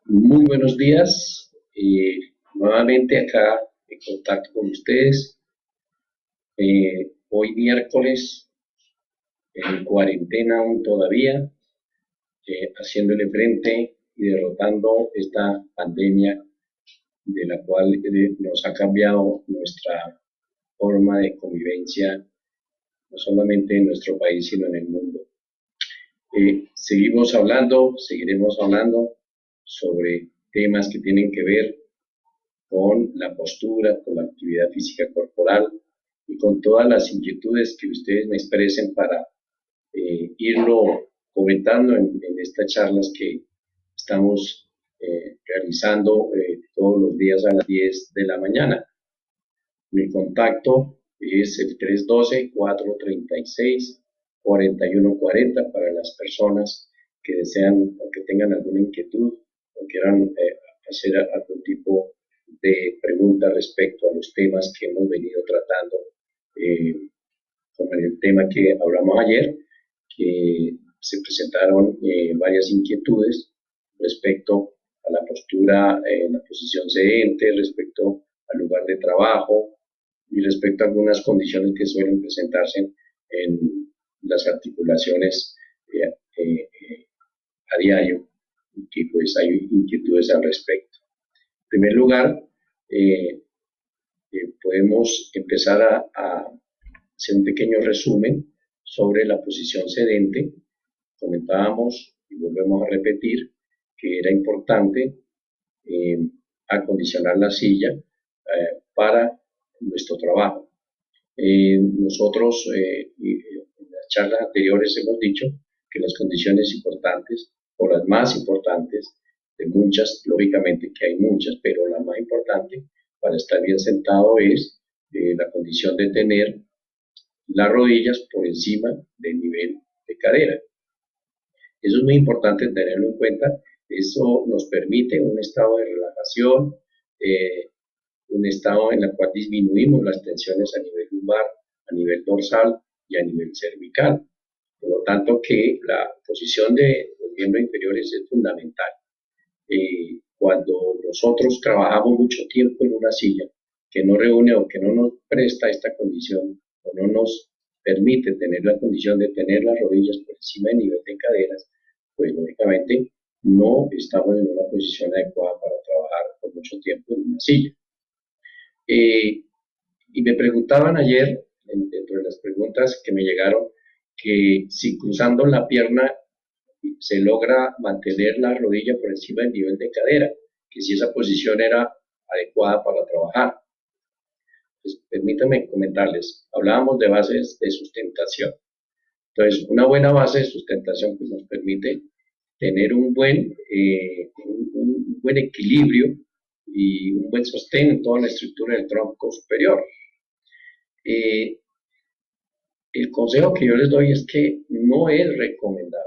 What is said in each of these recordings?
Muy buenos días. Nuevamente acá en contacto con ustedes. Hoy miércoles, en cuarentena aún todavía, haciéndole frente y derrotando esta pandemia de la cual nos ha cambiado nuestra forma de convivencia, no solamente en nuestro país, sino en el mundo. Seguiremos hablando sobre temas que tienen que ver con la postura, con la actividad física corporal y con todas las inquietudes que ustedes me expresen para irlo comentando en estas charlas que estamos realizando todos los días a las 10 de la mañana. Mi contacto es el 312-436-4140 para las personas que desean o que tengan alguna inquietud o quieran hacer algún tipo de pregunta respecto a los temas que hemos venido tratando, como en el tema que hablamos ayer, que se presentaron varias inquietudes respecto a la postura en la posición sedente, respecto al lugar de trabajo, y respecto a algunas condiciones que suelen presentarse en las articulaciones a diario y que pues hay inquietudes al respecto. En primer lugar, podemos empezar a hacer un pequeño resumen sobre la posición sedente. Comentábamos y volvemos a repetir que era importante eh, acondicionar la silla para nuestro trabajo. Nosotros en las charlas anteriores hemos dicho que las condiciones importantes, o las más importantes, de muchas, lógicamente que hay muchas, pero la más importante para estar bien sentado es la condición de tener las rodillas por encima del nivel de cadera. Eso es muy importante tenerlo en cuenta. Eso nos permite un estado de relajación, un estado en el cual disminuimos las tensiones a nivel lumbar, a nivel dorsal y a nivel cervical. Por lo tanto, que la posición de los miembros inferiores es fundamental. Cuando nosotros trabajamos mucho tiempo en una silla que no reúne o que no nos presta esta condición o no nos permite tener la condición de tener las rodillas por encima del nivel de caderas, pues lógicamente no estamos en una posición adecuada para trabajar por mucho tiempo en una silla. Y me preguntaban ayer, dentro de las preguntas que me llegaron, que si cruzando la pierna se logra mantener la rodilla por encima del nivel de cadera, que si esa posición era adecuada para trabajar. Pues, permítanme comentarles, hablábamos de bases de sustentación. Entonces, una buena base de sustentación pues, nos permite tener un buen equilibrio y un buen sostén en toda la estructura del tronco superior. El consejo que yo les doy es que no es recomendable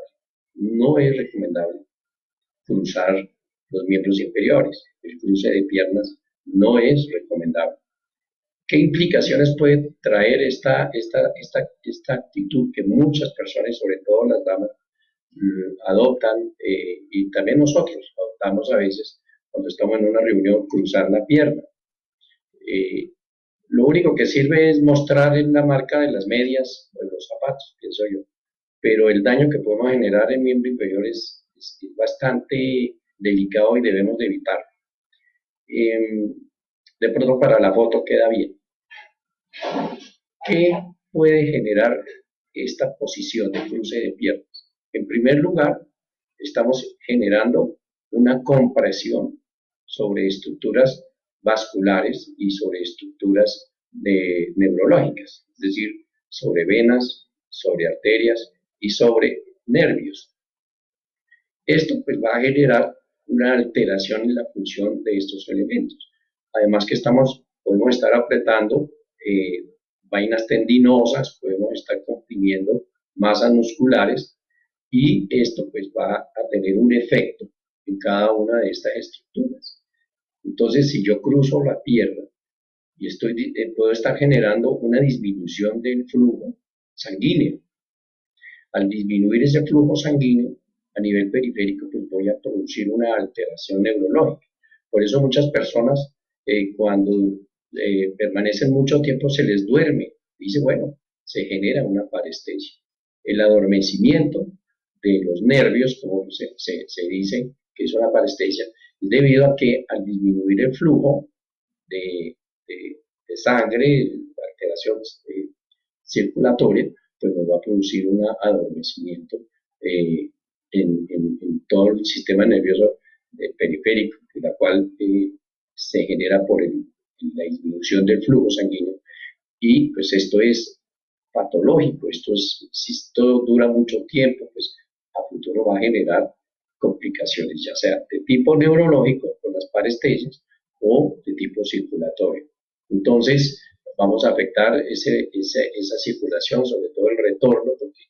cruzar los miembros inferiores. El cruce de piernas no es recomendable. ¿Qué implicaciones puede traer esta actitud que muchas personas, sobre todo las damas, adoptan y también nosotros adoptamos a veces cuando estamos en una reunión, cruzar la pierna? Lo único que sirve es mostrar en la marca de las medias o de los zapatos, pienso yo. Pero el daño que podemos generar en miembro inferior es bastante delicado y debemos de evitarlo. De pronto para la foto queda bien. ¿Qué puede generar esta posición de cruce de piernas? En primer lugar, estamos generando una compresión sobre estructuras vasculares y sobre estructuras neurológicas, es decir, sobre venas, sobre arterias y sobre nervios. Esto pues va a generar una alteración en la función de estos elementos. Además que podemos estar apretando vainas tendinosas, podemos estar comprimiendo masas musculares y esto pues va a tener un efecto en cada una de estas estructuras. Entonces, si yo cruzo la pierna y puedo estar generando una disminución del flujo sanguíneo. Al disminuir ese flujo sanguíneo, a nivel periférico, pues voy a producir una alteración neurológica. Por eso muchas personas cuando permanecen mucho tiempo se les duerme. Dice, bueno, se genera una parestesia. El adormecimiento de los nervios, como se dice que es una parestesia, es debido a que al disminuir el flujo de, de sangre, la alteración circulatoria, pues nos va a producir un adormecimiento en todo el sistema nervioso periférico, la cual se genera por la disminución del flujo sanguíneo. Y pues esto es patológico, si esto dura mucho tiempo, pues a futuro va a generar complicaciones, ya sea de tipo neurológico, con las parestesias, o de tipo circulatorio. Entonces, vamos a afectar esa circulación, sobre todo el retorno, porque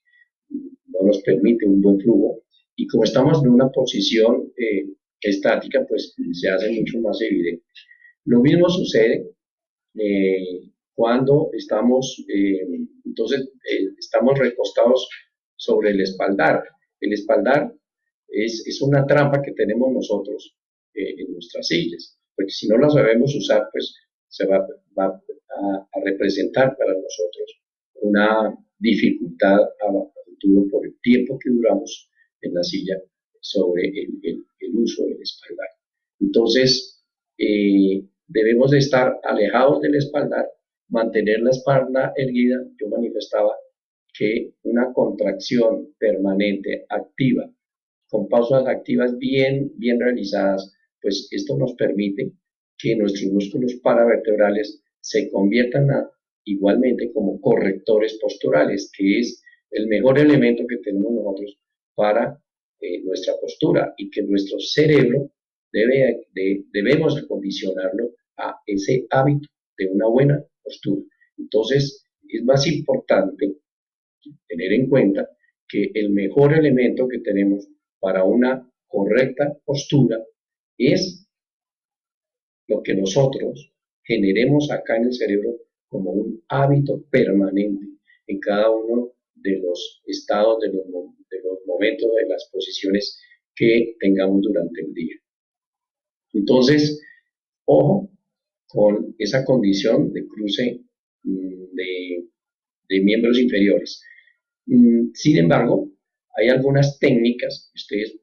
no nos permite un buen flujo. Y como estamos en una posición estática, pues se hace mucho más evidente. Lo mismo sucede cuando estamos, estamos recostados sobre el espaldar. El espaldar es una trampa que tenemos nosotros en nuestras sillas, porque si no la sabemos usar, pues se va a representar para nosotros una dificultad a futuro por el tiempo que duramos en la silla sobre el uso del espaldar. Entonces, debemos de estar alejados del espaldar, mantener la espalda erguida. Yo manifestaba que una contracción permanente, activa, con pausas activas bien realizadas, pues esto nos permite que nuestros músculos paravertebrales se conviertan igualmente como correctores posturales, que es el mejor elemento que tenemos nosotros para nuestra postura, y que nuestro cerebro debemos acondicionarlo a ese hábito de una buena postura. Entonces, es más importante tener en cuenta que el mejor elemento que tenemos para una correcta postura es lo que nosotros generemos acá en el cerebro como un hábito permanente en cada uno de los estados, de los momentos, de las posiciones que tengamos durante el día. Entonces, ojo con esa condición de cruce de miembros inferiores. Sin embargo, hay algunas técnicas, ustedes,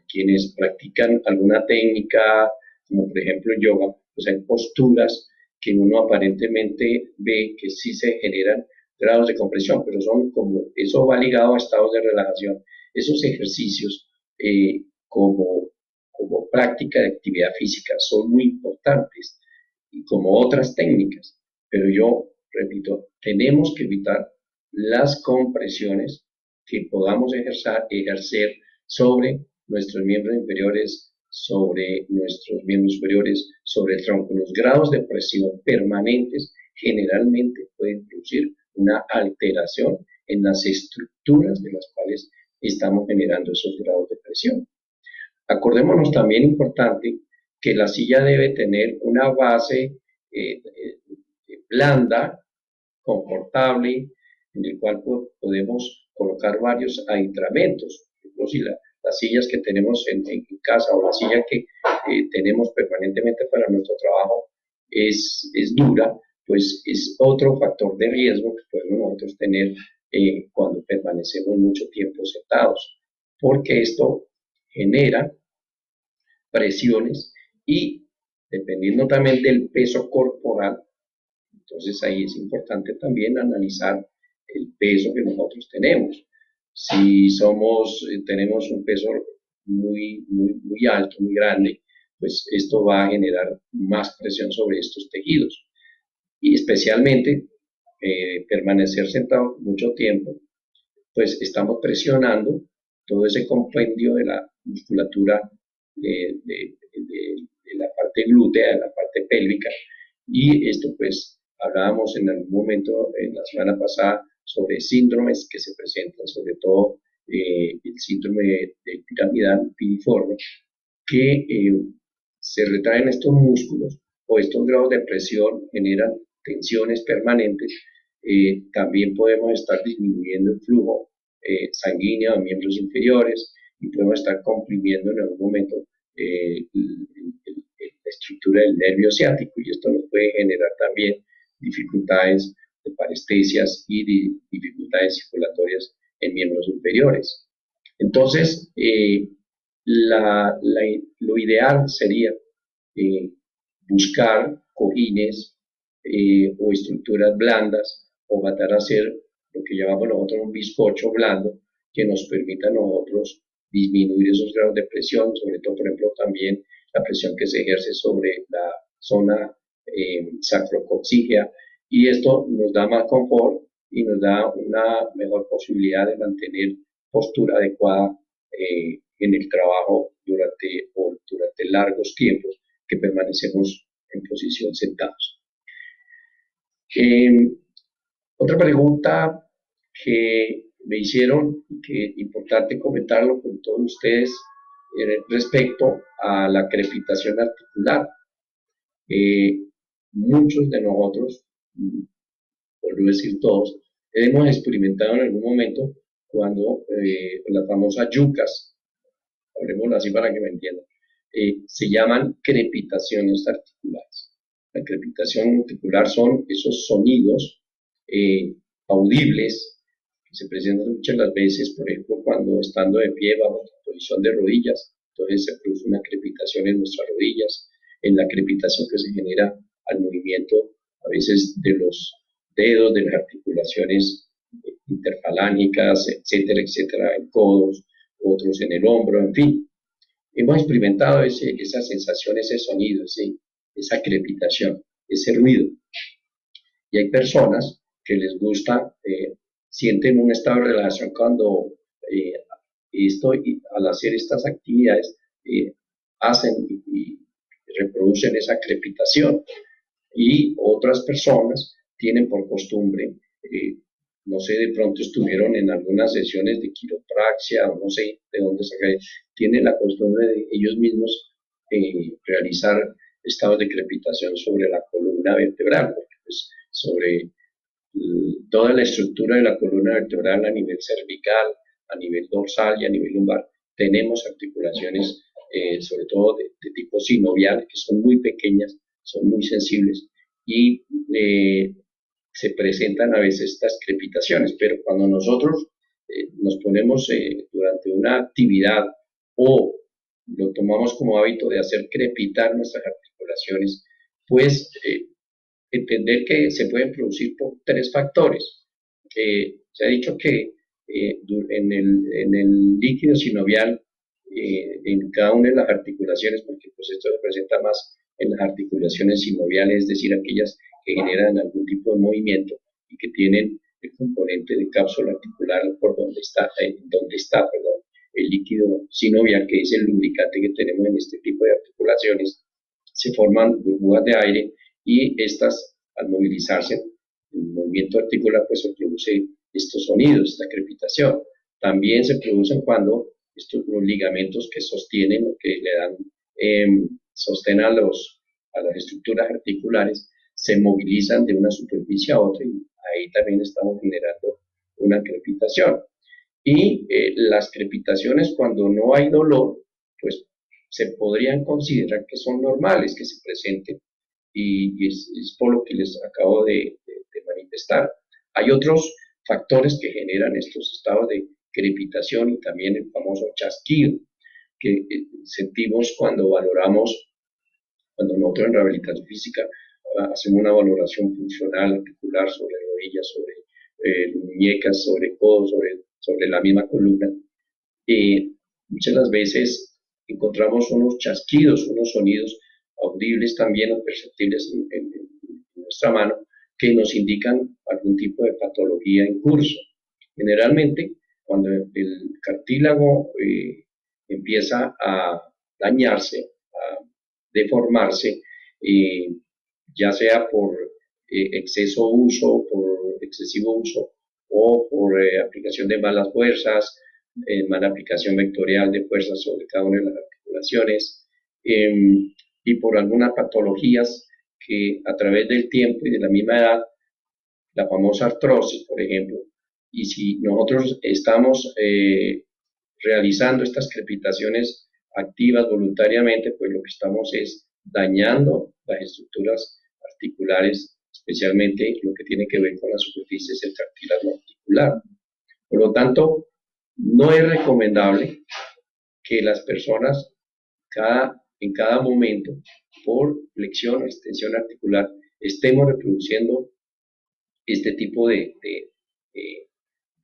quienes practican alguna técnica, como por ejemplo yoga, pues hay posturas que uno aparentemente ve que sí se generan grados de compresión, pero son como, eso va ligado a estados de relajación. Esos ejercicios como práctica de actividad física son muy importantes, y como otras técnicas, pero yo repito, tenemos que evitar las compresiones que podamos ejercer sobre nuestros miembros inferiores, sobre nuestros miembros superiores, sobre el tronco. Los grados de presión permanentes generalmente pueden producir una alteración en las estructuras de las cuales estamos generando esos grados de presión. Acordémonos también importante que la silla debe tener una base blanda, confortable, en el cual podemos colocar varios adiestramientos. Si las sillas que tenemos en casa, o la silla que tenemos permanentemente para nuestro trabajo es dura, pues es otro factor de riesgo que podemos nosotros tener cuando permanecemos mucho tiempo sentados, porque esto genera presiones y, dependiendo también del peso corporal, entonces ahí es importante también analizar el peso que nosotros tenemos. Si tenemos un peso muy alto, muy grande, pues esto va a generar más presión sobre estos tejidos. Y especialmente permanecer sentado mucho tiempo, pues estamos presionando todo ese compendio de la musculatura de la parte glútea, de la parte pélvica, y esto pues hablábamos en algún momento en la semana pasada sobre síndromes que se presentan, sobre todo el síndrome del piramidal piriforme, que se retraen estos músculos, o estos grados de presión generan tensiones permanentes. También podemos estar disminuyendo el flujo sanguínea o miembros inferiores, y podemos estar comprimiendo en algún momento la estructura del nervio ciático, y esto nos puede generar también dificultades de parestesias y dificultades circulatorias en miembros inferiores. Entonces, lo ideal sería buscar cojines o estructuras blandas, o tratar a hacer lo que llamamos nosotros un bizcocho blando, que nos permita a nosotros disminuir esos grados de presión, sobre todo, por ejemplo, también la presión que se ejerce sobre la zona sacrococcígea, y esto nos da más confort y nos da una mejor posibilidad de mantener postura adecuada en el trabajo durante largos tiempos que permanecemos en posición sentados. Otra pregunta que me hicieron, que es importante comentarlo con todos ustedes, respecto a la crepitación articular. Muchos de nosotros, por no decir todos, hemos experimentado en algún momento cuando las famosas yucas, hablemoslo así para que me entiendan, se llaman crepitaciones articulares. La crepitación articular son esos sonidos audibles que se presentan muchas las veces, por ejemplo, cuando estando de pie bajo la posición de rodillas, entonces se produce una crepitación en nuestras rodillas, en la crepitación que se genera al movimiento a veces de los dedos, de las articulaciones interfalángicas, etcétera, etcétera, en codos, otros en el hombro, en fin. Hemos experimentado esa sensación, ese sonido, esa crepitación, ese ruido. Y hay personas que les gusta, sienten un estado de relajación cuando al hacer estas actividades hacen y reproducen esa crepitación. Y otras personas tienen por costumbre, no sé, de pronto estuvieron en algunas sesiones de quiropraxia, o no sé de dónde sacar, tienen la costumbre de ellos mismos realizar estados de crepitación sobre la columna vertebral, porque pues sobre toda la estructura de la columna vertebral a nivel cervical, a nivel dorsal y a nivel lumbar, tenemos articulaciones, sobre todo de tipo sinovial, que son muy pequeñas, son muy sensibles, y se presentan a veces estas crepitaciones, pero cuando nosotros nos ponemos durante una actividad o lo tomamos como hábito de hacer crepitar nuestras articulaciones, pues entender que se pueden producir por tres factores. Se ha dicho que en el líquido sinovial, en cada una de las articulaciones, porque pues esto se presenta más en las articulaciones sinoviales, es decir, aquellas que generan algún tipo de movimiento y que tienen el componente de cápsula articular por donde está, el líquido sinovial, que es el lubricante que tenemos en este tipo de articulaciones. Se forman burbujas de aire, y estas, al movilizarse, el movimiento articular, pues se produce estos sonidos, esta crepitación. También se producen cuando los ligamentos que sostienen o que le dan sostén a las estructuras articulares se movilizan de una superficie a otra, y ahí también estamos generando una crepitación. Y las crepitaciones, cuando no hay dolor, pues se podrían considerar que son normales que se presenten, y es por lo que les acabo de manifestar. Hay otros factores que generan estos estados de crepitación, y también el famoso chasquido que sentimos cuando nosotros en rehabilitación física hacemos una valoración funcional articular sobre rodillas, sobre muñecas, sobre codos, sobre la misma columna. Muchas de las veces encontramos unos chasquidos, unos sonidos audibles también o perceptibles en nuestra mano, que nos indican algún tipo de patología en curso. Generalmente, cuando el cartílago empieza a dañarse, a deformarse, ya sea por excesivo uso, o por aplicación de malas fuerzas, mala aplicación vectorial de fuerzas sobre cada una de las articulaciones, y por algunas patologías que a través del tiempo y de la misma edad, la famosa artrosis, por ejemplo, y si nosotros estamos realizando estas crepitaciones activas voluntariamente, pues lo que estamos es dañando las estructuras articulares, especialmente lo que tiene que ver con las superficies del cartílago articular. Por lo tanto, no es recomendable que las personas en cada momento, por flexión o extensión articular, estemos reproduciendo este tipo de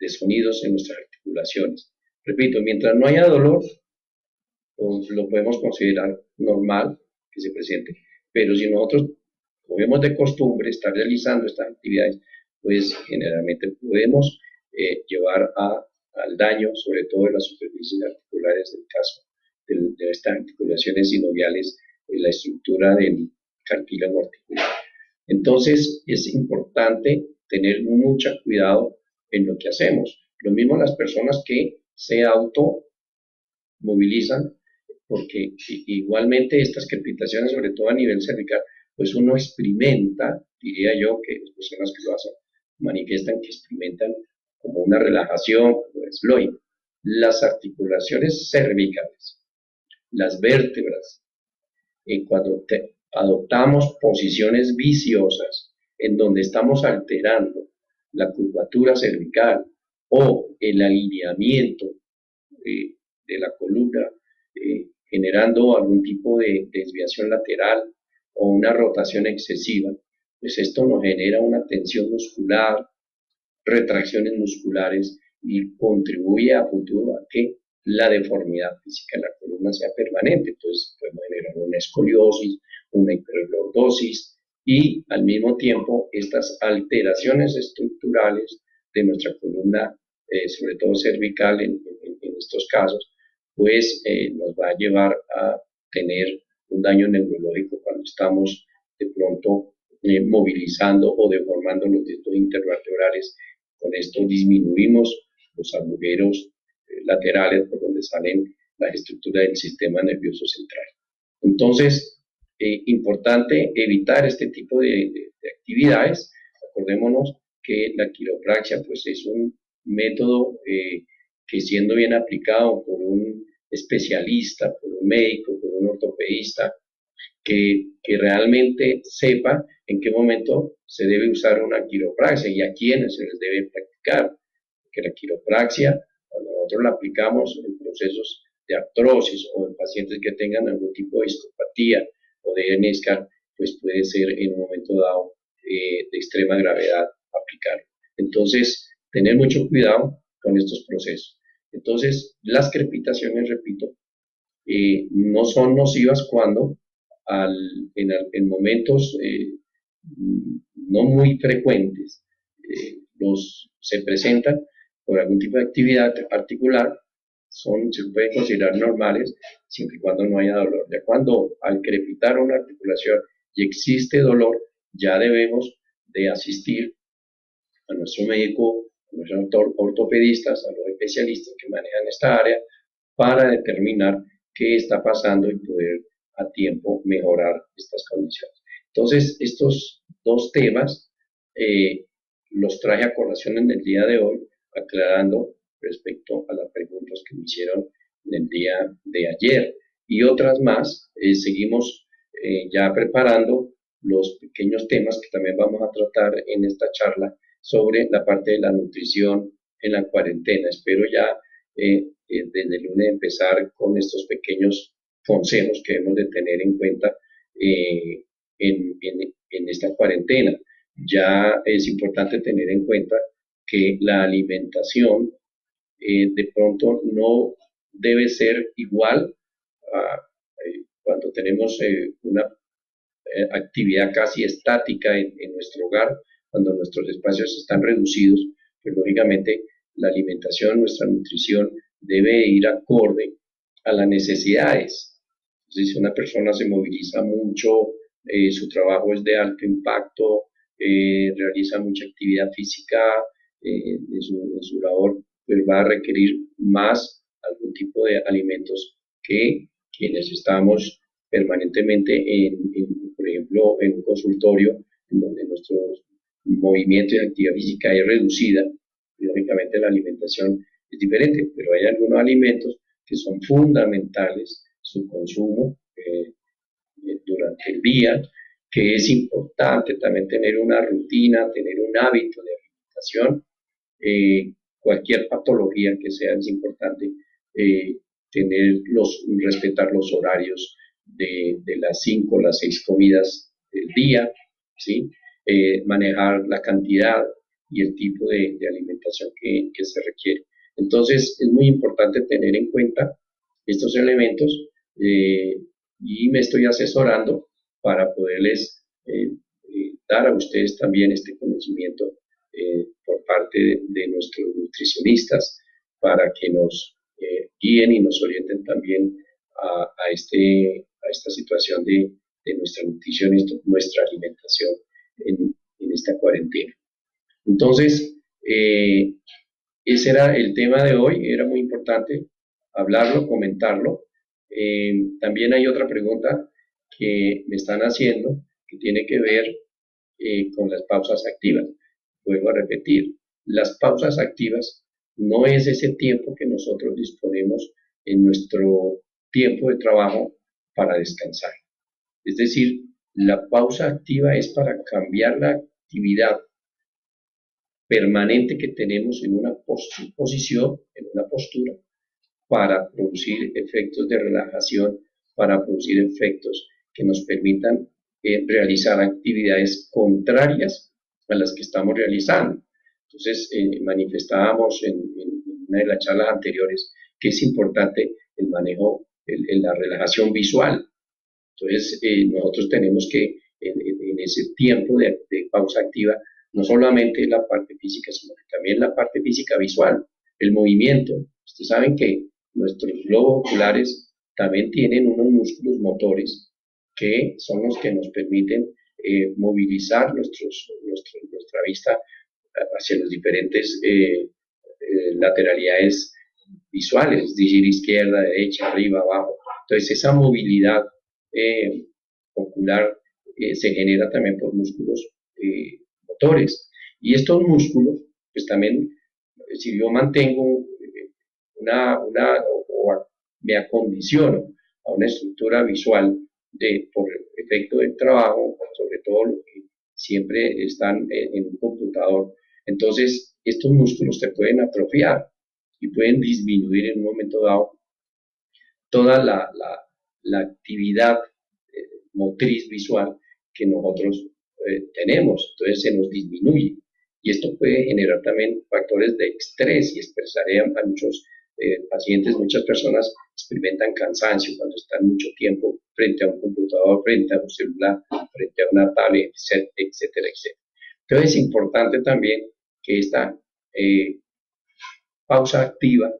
sonidos en nuestras articulaciones. Repito, mientras no haya dolor, pues lo podemos considerar normal que se presente, pero si nosotros, como vemos de costumbre, estar realizando estas actividades, pues generalmente podemos llevar al daño, sobre todo en las superficies articulares del caso de estas articulaciones sinoviales, en la estructura del cartílago articular. Entonces es importante tener mucho cuidado en lo que hacemos. Lo mismo las personas que se automovilizan, porque igualmente estas crepitaciones, sobre todo a nivel cervical, pues uno experimenta, diría yo, que las personas que lo hacen manifiestan que experimentan como una relajación, como es Lloyd. Las articulaciones cervicales, las vértebras, cuando adoptamos posiciones viciosas en donde estamos alterando la curvatura cervical o el alineamiento de la columna, generando algún tipo de desviación lateral o una rotación excesiva, pues esto nos genera una tensión muscular, retracciones musculares y contribuye a futuro a que la deformidad física de la columna sea permanente. Entonces podemos generar una escoliosis, una hiperlordosis y al mismo tiempo estas alteraciones estructurales de nuestra columna, sobre todo cervical en estos casos, pues nos va a llevar a tener un daño neurológico cuando estamos de pronto movilizando o deformando los discos intervertebrales. Con esto disminuimos los agujeros laterales por donde salen las estructuras del sistema nervioso central. Entonces, importante evitar este tipo de actividades. Acordémonos que la quiropraxia pues, es un método que siendo bien aplicado por un especialista, por un médico, por un ortopedista, que realmente sepa en qué momento se debe usar una quiropraxia y a quiénes se les debe practicar. Que la quiropraxia, cuando nosotros la aplicamos en procesos de artrosis o en pacientes que tengan algún tipo de histopatía o de NSCAR, pues puede ser en un momento dado de extrema gravedad aplicarlo. Entonces, tener mucho cuidado con estos procesos. Entonces, las crepitaciones, repito, no son nocivas cuando en momentos no muy frecuentes se presentan por algún tipo de actividad articular, se pueden considerar normales siempre y cuando no haya dolor. Ya cuando al crepitar una articulación y existe dolor, ya debemos de asistir a nuestro médico, a nuestros ortopedistas, a los especialistas que manejan esta área para determinar qué está pasando y poder a tiempo mejorar estas condiciones. Entonces, estos dos temas los traje a colación en el día de hoy, aclarando respecto a las preguntas que me hicieron en el día de ayer y otras más. Seguimos ya preparando los pequeños temas que también vamos a tratar en esta charla sobre la parte de la nutrición en la cuarentena. Espero ya desde el lunes empezar con estos pequeños consejos que debemos de tener en cuenta en esta cuarentena. Ya es importante tener en cuenta que la alimentación de pronto no debe ser igual cuando tenemos una actividad casi estática en nuestro hogar, cuando nuestros espacios están reducidos, pues lógicamente la alimentación, nuestra nutrición debe ir acorde a las necesidades. Entonces, si una persona se moviliza mucho, su trabajo es de alto impacto, realiza mucha actividad física en su labor, pues va a requerir más algún tipo de alimentos que quienes estamos permanentemente por ejemplo, en un consultorio en donde nuestro movimiento y actividad física es reducida, lógicamente la alimentación es diferente, pero hay algunos alimentos que son fundamentales, su consumo durante el día, que es importante también tener una rutina, tener un hábito de alimentación. Cualquier patología que sea, es importante respetar los horarios de las 5 las 6 comidas del día, ¿sí? Manejar la cantidad y el tipo de alimentación que se requiere. Entonces, es muy importante tener en cuenta estos elementos y me estoy asesorando para poderles dar a ustedes también este conocimiento por parte de nuestros nutricionistas para que nos guíen y nos orienten también a esta situación de nuestra nutrición y nuestra alimentación en esta cuarentena. Entonces, ese era el tema de hoy, era muy importante hablarlo, comentarlo. También hay otra pregunta que me están haciendo que tiene que ver con las pausas activas. Vuelvo a repetir, las pausas activas no es ese tiempo que nosotros disponemos en nuestro tiempo de trabajo para descansar. Es decir, la pausa activa es para cambiar la actividad permanente que tenemos en una posición, en una postura, para producir efectos de relajación, para producir efectos que nos permitan realizar actividades contrarias a las que estamos realizando. Entonces, manifestábamos en una de las charlas anteriores que es importante el manejo, la relajación visual. Entonces, nosotros tenemos que, en ese tiempo de pausa activa, no solamente la parte física, sino también la parte física visual, el movimiento. Ustedes saben que nuestros globos oculares también tienen unos músculos motores que son los que nos permiten movilizar nuestra vista hacia las diferentes lateralidades visuales, es decir, izquierda, derecha, arriba, abajo. Entonces, esa movilidad ocular se genera también por músculos motores. Y estos músculos, pues también, si yo mantengo me acondiciono a una estructura visual por efecto del trabajo, sobre todo los que siempre están en un computador, entonces estos músculos se pueden atrofiar y pueden disminuir en un momento dado toda la actividad motriz visual que nosotros tenemos, entonces se nos disminuye. Y esto puede generar también factores de estrés y expresaría a muchos pacientes, muchas personas experimentan cansancio cuando están mucho tiempo frente a un computador, frente a un celular, frente a una tablet, etcétera, etcétera. Entonces es importante también que esta pausa activa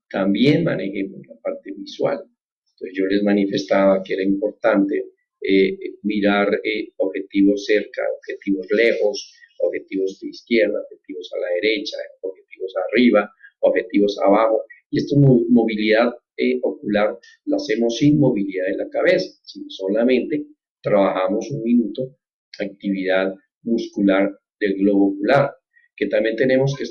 también manejemos la parte visual. Entonces yo les manifestaba que era importante mirar objetivos cerca, objetivos lejos, objetivos de izquierda, objetivos a la derecha, objetivos arriba, objetivos abajo. Y esta movilidad ocular la hacemos sin movilidad de la cabeza, sino solamente trabajamos un minuto, actividad muscular del globo ocular, que también tenemos que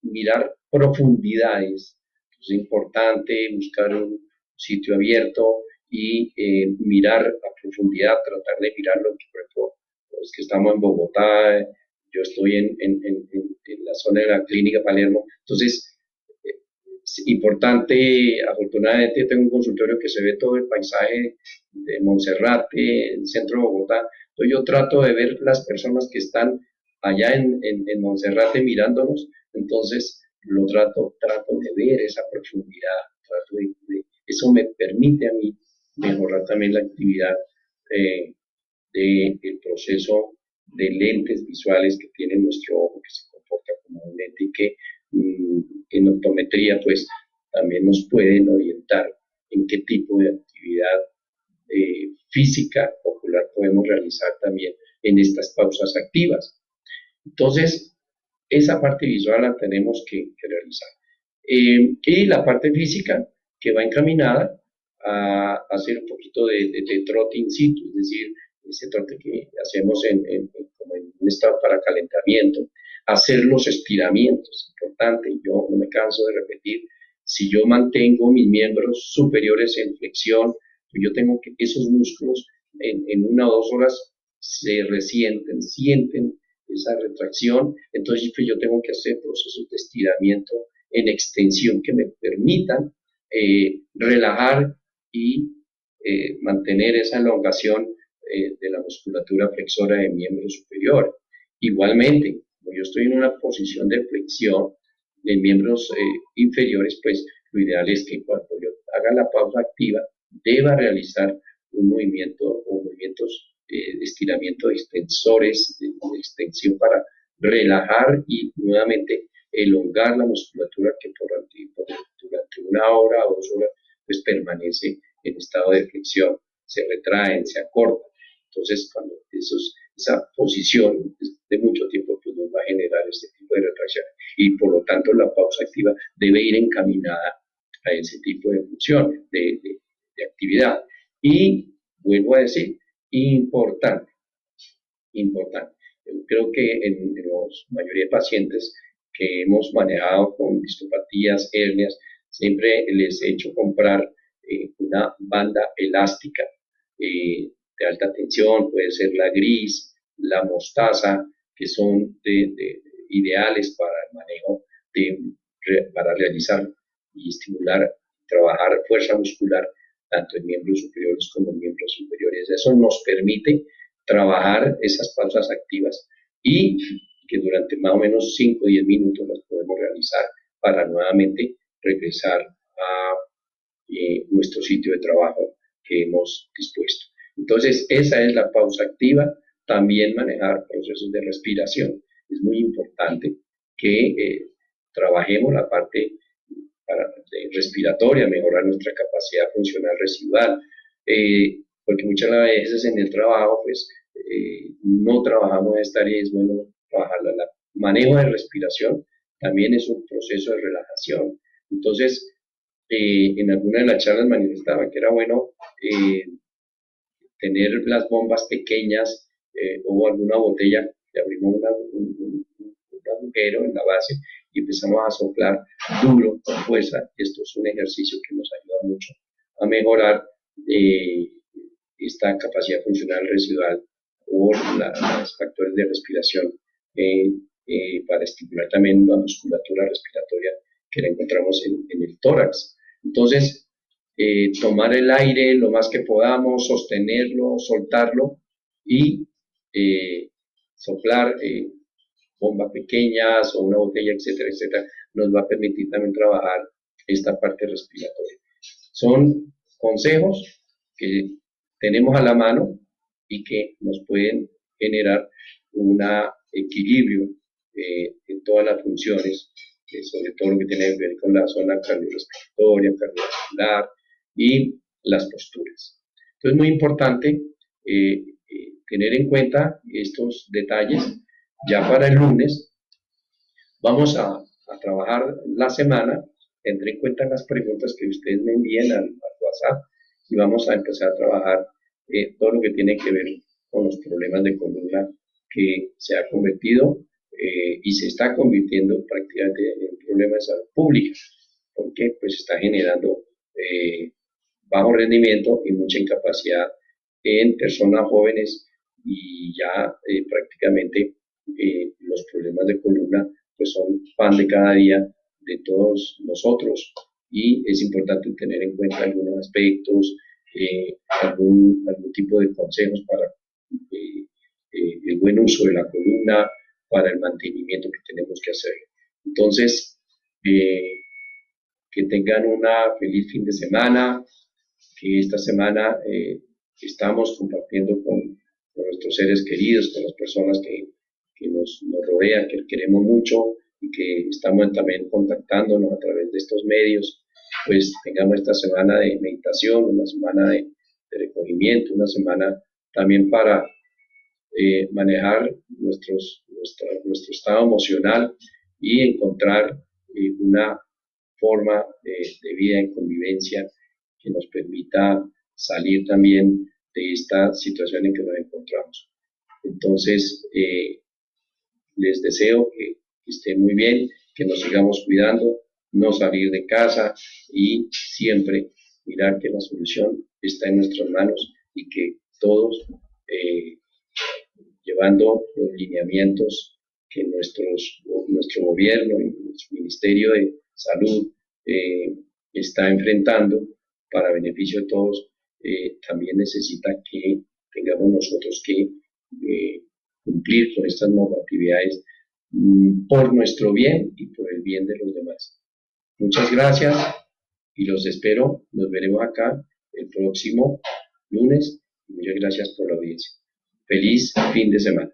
mirar profundidades. Es importante buscar un sitio abierto y mirar a profundidad, tratar de mirar lo que, por ejemplo, los que estamos en Bogotá, yo estoy en la zona de la clínica Palermo, entonces es importante, afortunadamente tengo un consultorio que se ve todo el paisaje de Monserrate, el centro de Bogotá, entonces yo trato de ver las personas que están allá en Monserrate mirándonos, entonces trato de ver esa profundidad, eso me permite a mí mejorar también la actividad del proceso de lentes visuales que tiene nuestro ojo, que se comporta como un lente y que en optometría pues también nos pueden orientar en qué tipo de actividad física ocular podemos realizar también en estas pausas activas. Entonces, esa parte visual la tenemos que realizar. Y la parte física que va encaminada a hacer un poquito de trote in situ, es decir, ese trote que hacemos como en un estado para calentamiento, hacer los estiramientos, importante, yo no me canso de repetir, si yo mantengo mis miembros superiores en flexión, pues yo tengo que esos músculos en 1 o 2 horas se resienten, sienten esa retracción, entonces pues yo tengo que hacer procesos de estiramiento en extensión que me permitan relajar y mantener esa elongación de la musculatura flexora de miembro superior. Igualmente, como yo estoy en una posición de flexión de miembros inferiores, pues lo ideal es que cuando yo haga la pausa activa, deba realizar un movimiento o movimientos de estiramiento de extensores, de extensión para relajar y nuevamente elongar la musculatura que durante 1 hora o 2 horas pues permanece en estado de flexión, se retraen, se acortan. Entonces, cuando esa posición de mucho tiempo pues nos va a generar este tipo de retracción y por lo tanto la pausa activa debe ir encaminada a ese tipo de función, de actividad. Y vuelvo a decir, importante, importante. Yo creo que en la mayoría de pacientes que hemos manejado con discopatías, hernias, siempre les he hecho comprar una banda elástica de alta tensión, puede ser la gris, la mostaza, que son ideales para el manejo, para realizar y estimular, trabajar fuerza muscular tanto en miembros superiores como en miembros inferiores. Eso nos permite trabajar esas pausas activas y que durante más o menos 5 o 10 minutos las podemos realizar para nuevamente regresar a nuestro sitio de trabajo que hemos dispuesto. Entonces, esa es la pausa activa. También manejar procesos de respiración. Es muy importante que trabajemos la parte respiratoria, mejorar nuestra capacidad funcional residual, porque muchas veces en el trabajo, pues, no trabajamos esta área, es bueno trabajarla. El manejo de respiración también es un proceso de relajación. Entonces, en alguna de las charlas manifestaba que era bueno tener las bombas pequeñas o alguna botella, le abrimos un agujero en la base y empezamos a soplar duro, con fuerza. Esto es un ejercicio que nos ayuda mucho a mejorar esta capacidad funcional residual o los factores de respiración para estimular también la musculatura respiratoria que la encontramos en el tórax. Entonces, tomar el aire lo más que podamos, sostenerlo, soltarlo y soplar bombas pequeñas o una botella, etcétera, etcétera, nos va a permitir también trabajar esta parte respiratoria. Son consejos que tenemos a la mano y que nos pueden generar un equilibrio en todas las funciones, sobre todo lo que tiene que ver con la zona cardiorrespiratoria, cardiovascular y las posturas. Entonces es muy importante tener en cuenta estos detalles. Ya para el lunes vamos a trabajar la semana, tendré en cuenta las preguntas que ustedes me envíen al WhatsApp y vamos a empezar a trabajar todo lo que tiene que ver con los problemas de columna que se ha convertido y se está convirtiendo prácticamente en un problema de salud pública, porque pues está generando bajo rendimiento y mucha incapacidad en personas jóvenes y ya prácticamente los problemas de columna pues son pan de cada día de todos nosotros y es importante tener en cuenta algunos aspectos, algún tipo de consejos para el buen uso de la columna, para el mantenimiento que tenemos que hacer. Entonces, que tengan una feliz fin de semana, que esta semana estamos compartiendo con nuestros seres queridos, con las personas que nos rodean, que queremos mucho y que estamos también contactándonos a través de estos medios, pues tengamos esta semana de meditación, una semana de recogimiento, una semana también para manejar nuestro estado emocional y encontrar una forma de vida en convivencia que nos permita salir también de esta situación en que nos encontramos. Entonces, les deseo que estén muy bien, que nos sigamos cuidando, no salir de casa y siempre mirar que la solución está en nuestras manos y que todos, llevando los lineamientos que nuestro gobierno y nuestro Ministerio de Salud está enfrentando para beneficio de todos, también necesita que tengamos nosotros que cumplir con estas normatividades por nuestro bien y por el bien de los demás. Muchas gracias y los espero. Nos veremos acá el próximo lunes. Muchas gracias por la audiencia. Feliz fin de semana.